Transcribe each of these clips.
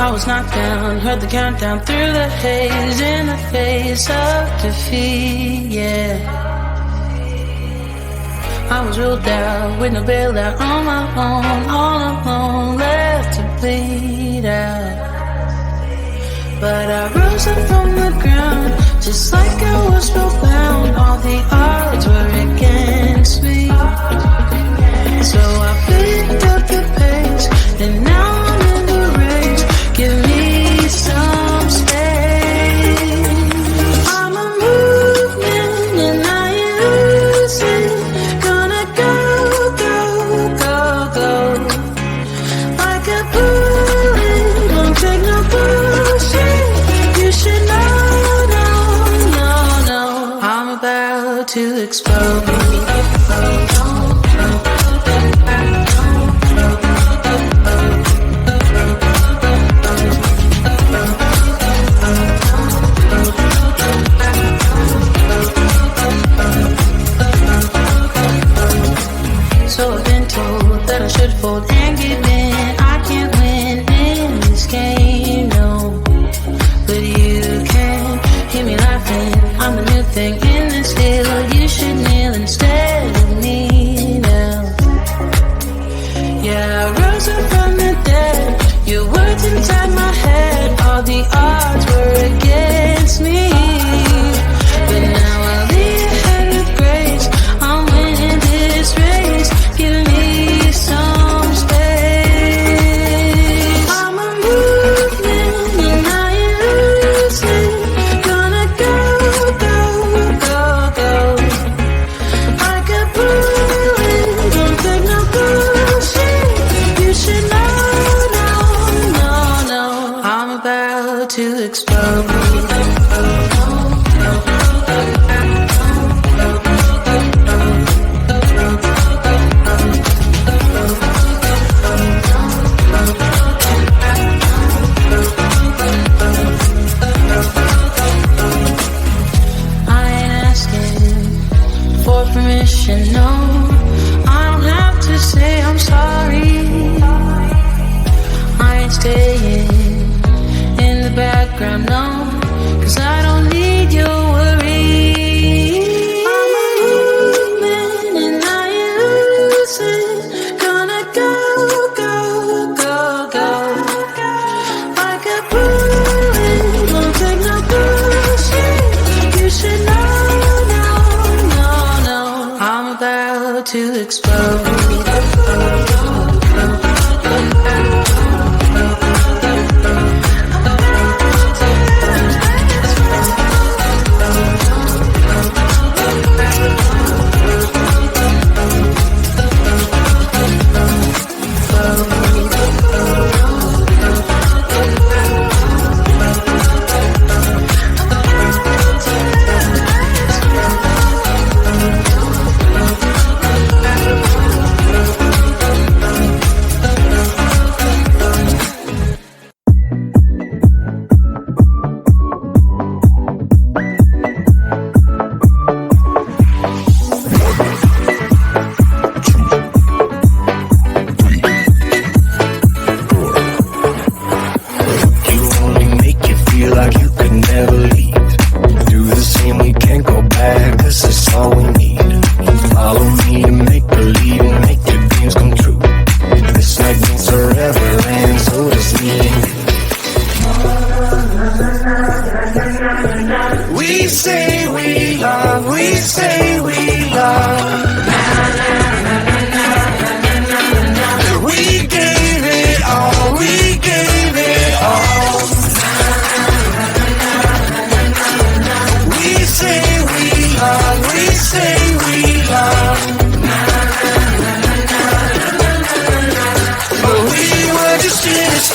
I was knocked down, heard the countdown through the haze, in the face of defeat, yeah. I was ruled out, with no bailout, on my own, all alone, left to bleed out. But I rose up from the ground, just like I was spellbound. All the odds were against me, so I picked up the pace, and now I'm in the race. Give me some space. I'm a movement and I ain't losing. Gonna go, go, go, go. Like a bullet, don't take no bullshit. You should know, no, no, no. I'm about to explode. So I've been told that I should fold and give in. I can't win in this game, no. But you can hear me laughing. I'm the new thing in this deal. You should kneel instead of me now. Yeah, I rose up from the dead. Your words inside my head. All the odds were against me, but now I'll lead ahead with grace. I'm winning this race. Give me some space. I'm a movement and I ain't losing. Gonna go, go, go, go. Like a bullet, don't take no bullshit. You should know, no, no, no. I'm about to explode. Permission, no, I don't have to say I'm sorry. I ain't staying in the background, no, 'cause I don't need your worry. I'm a movement and I ain't losing. Gonna go, go, go, go. Like a bullet, don't take no bullshit. You should know. I'm about to explode.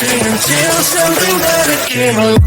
Until something better came along.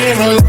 came along.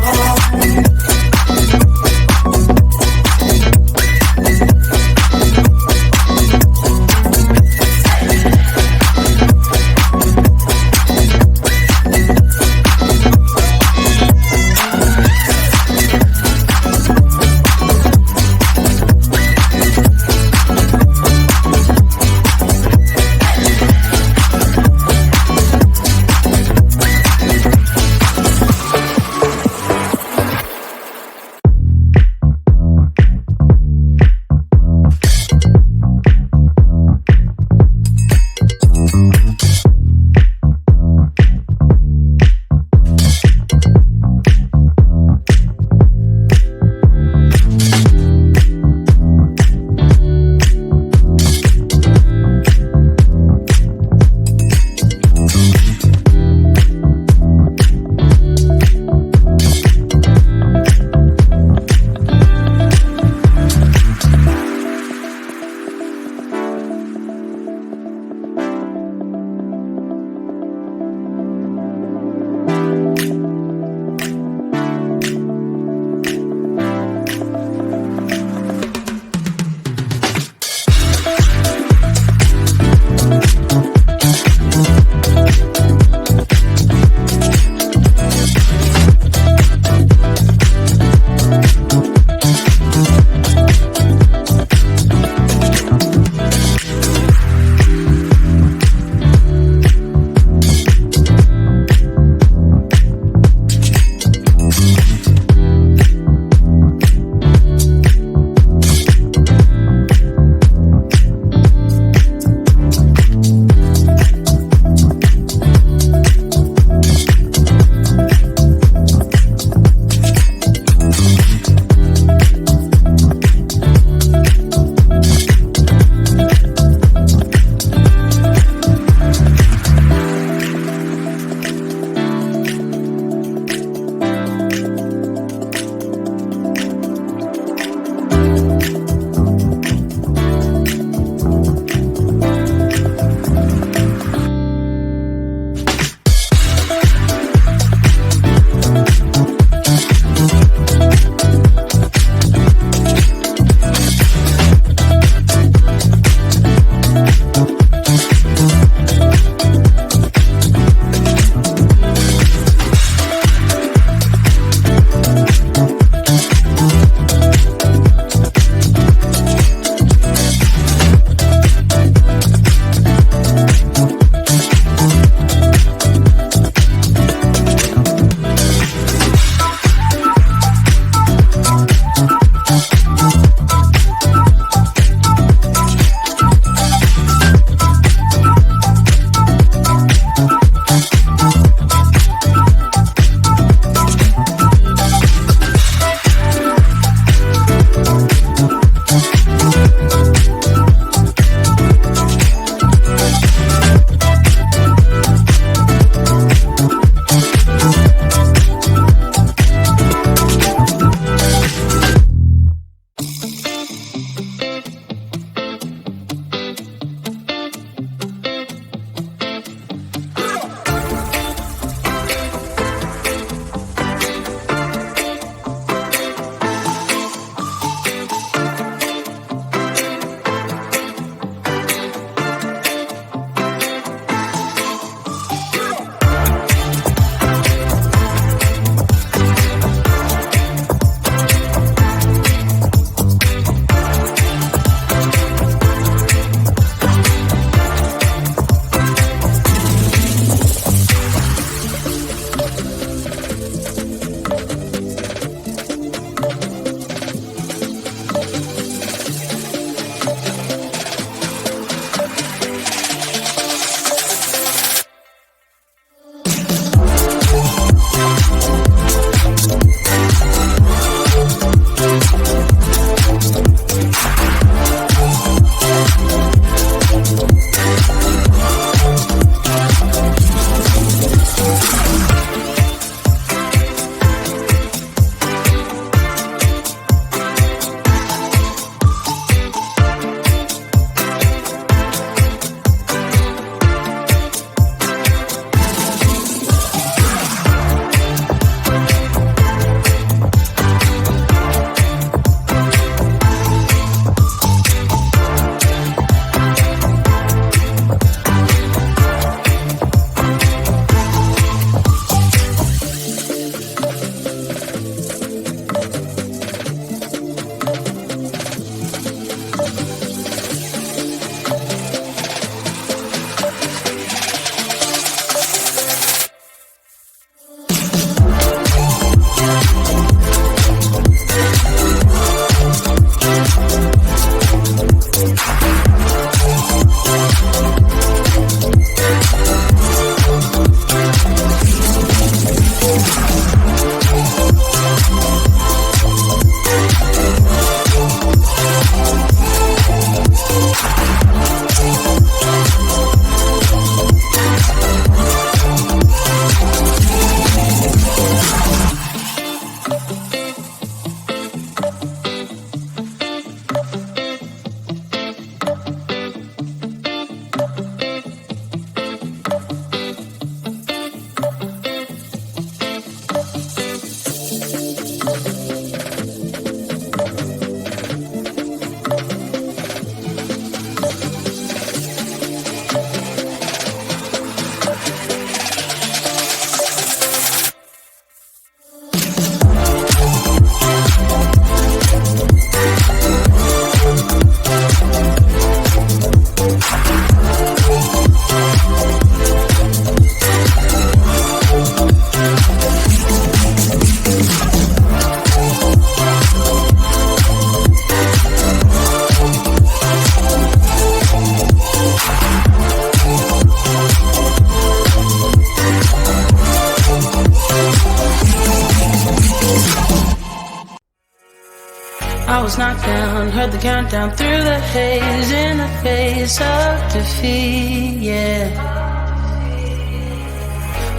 I was knocked down, heard the countdown through the haze, in the face of defeat, yeah.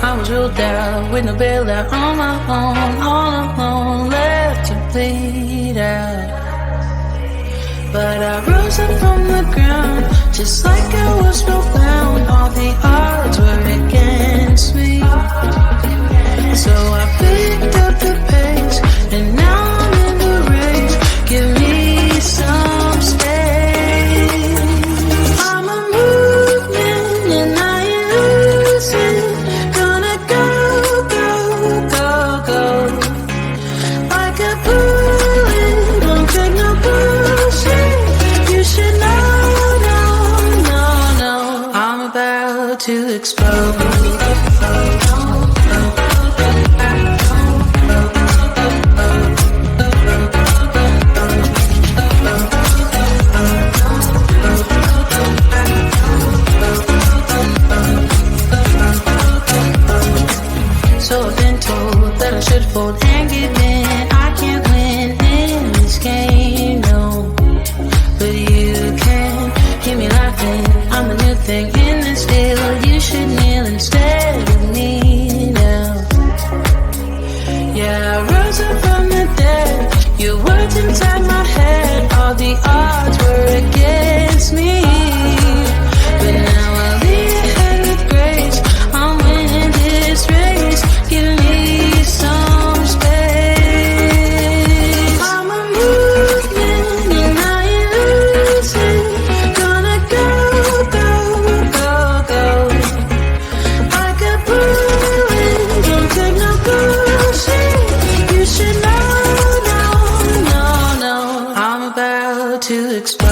I was ruled out with no bailout, on my own, all alone, left to bleed out. But I rose up from the ground, just like I was spellbound. All the odds were against me, so I picked up the pace, and now I'm in the race. Give me some space. I'm a movement and I ain't losing. Gonna go, go, go, go. Like a bullet, don't take no bullshit. You should know, no, no, no. I'm about to explode. So I've been told that I should fold and give in. I can't win in this game, no. But you can hear me laughing. I'm the new thing in this field. You should kneel instead of me now. Yeah, I rose up from the dead. Your words inside my head. All the odds were against me, but now I'll lead ahead with grace. I'm winning this race. Give me some space. I'm a movement and I ain't losing. Gonna go, go, go, go. Like a bullet, don't take no bullshit. You should know, no, no, no. I'm about to explode.